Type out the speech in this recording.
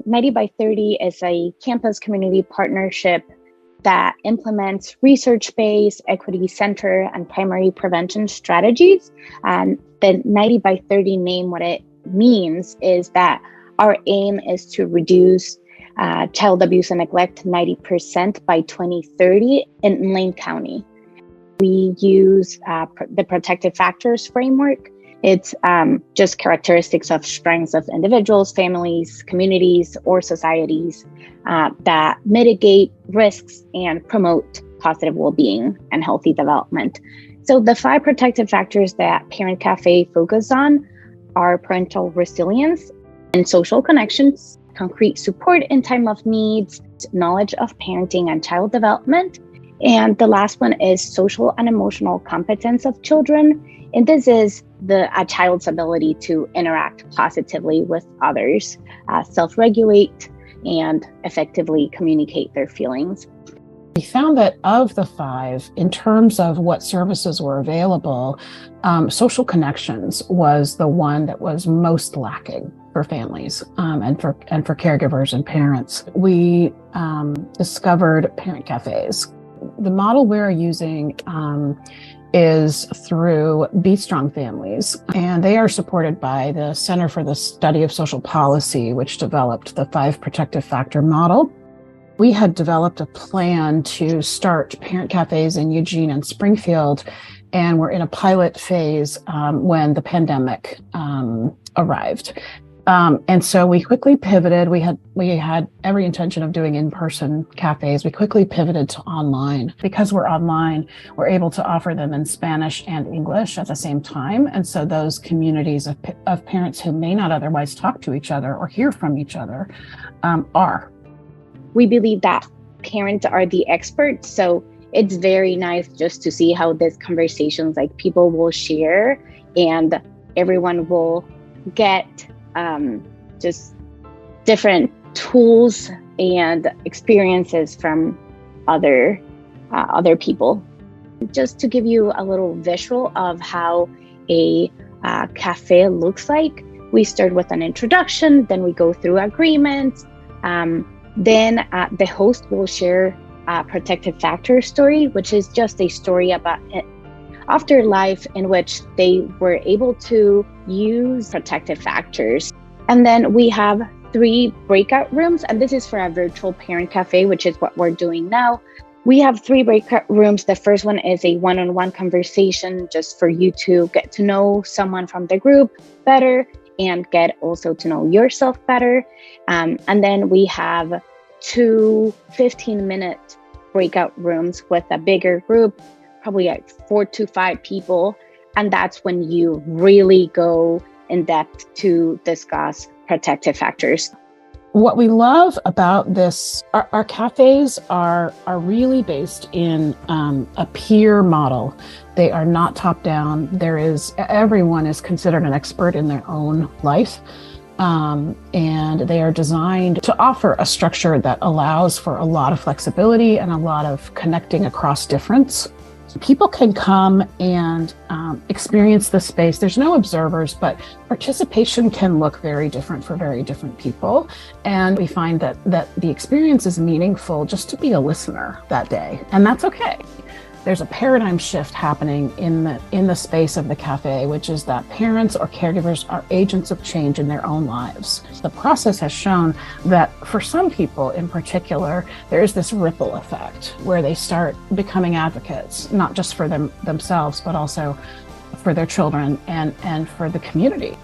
90 by 30 is a campus community partnership that implements research-based, equity-centered, and primary prevention strategies. And the 90 by 30 name, what it means is that our aim is to reduce child abuse and neglect 90% by 2030 in Lane County. We use the protective factors framework. It's just characteristics of strengths of individuals, families, communities, or societies that mitigate risks and promote positive well-being and healthy development. So the 5 protective factors that Parent Cafe focus on are parental resilience and social connections, concrete support in time of needs, knowledge of parenting and child development. And the last one is social and emotional competence of children. And this is a child's ability to interact positively with others, self-regulate, and effectively communicate their feelings. We found that of the 5, in terms of what services were available, social connections was the one that was most lacking for families and for caregivers and parents. We discovered parent cafes. The model we're using is through Be Strong Families, and they are supported by the Center for the Study of Social Policy, which developed the 5 protective factor model. We had developed a plan to start parent cafes in Eugene and Springfield, and we're in a pilot phase when the pandemic arrived. And so we quickly pivoted. We had every intention of doing in-person cafes. We quickly pivoted to online. Because we're online, we're able to offer them in Spanish and English at the same time. And so those communities of parents who may not otherwise talk to each other or hear from each other are. We believe that parents are the experts. So it's very nice just to see how these conversations, like people will share and everyone will get just different tools and experiences from other people. Just to give you a little visual of how a cafe looks like, we start with an introduction, then we go through agreements, then the host will share a protective factor story, which is just a story about afterlife in which they were able to use protective factors. And then we have 3 breakout rooms, and this is for a virtual parent cafe, which is what we're doing now. We have 3 breakout rooms. The first one is a one-on-one conversation just for you to get to know someone from the group better and get also to know yourself better. And then we have 2 15-minute breakout rooms with a bigger group, probably like 4 to 5 people. And that's when you really go in depth to discuss protective factors. What we love about this, our cafes are really based in a peer model. They are not top down. Everyone is considered an expert in their own life. And they are designed to offer a structure that allows for a lot of flexibility and a lot of connecting across difference. People can come and experience the space. There's no observers, but participation can look very different for very different people. And we find that the experience is meaningful just to be a listener that day, and that's okay. There's a paradigm shift happening in the space of the cafe, which is that parents or caregivers are agents of change in their own lives. The process has shown that for some people in particular, there is this ripple effect where they start becoming advocates, not just for themselves, but also for their children and for the community.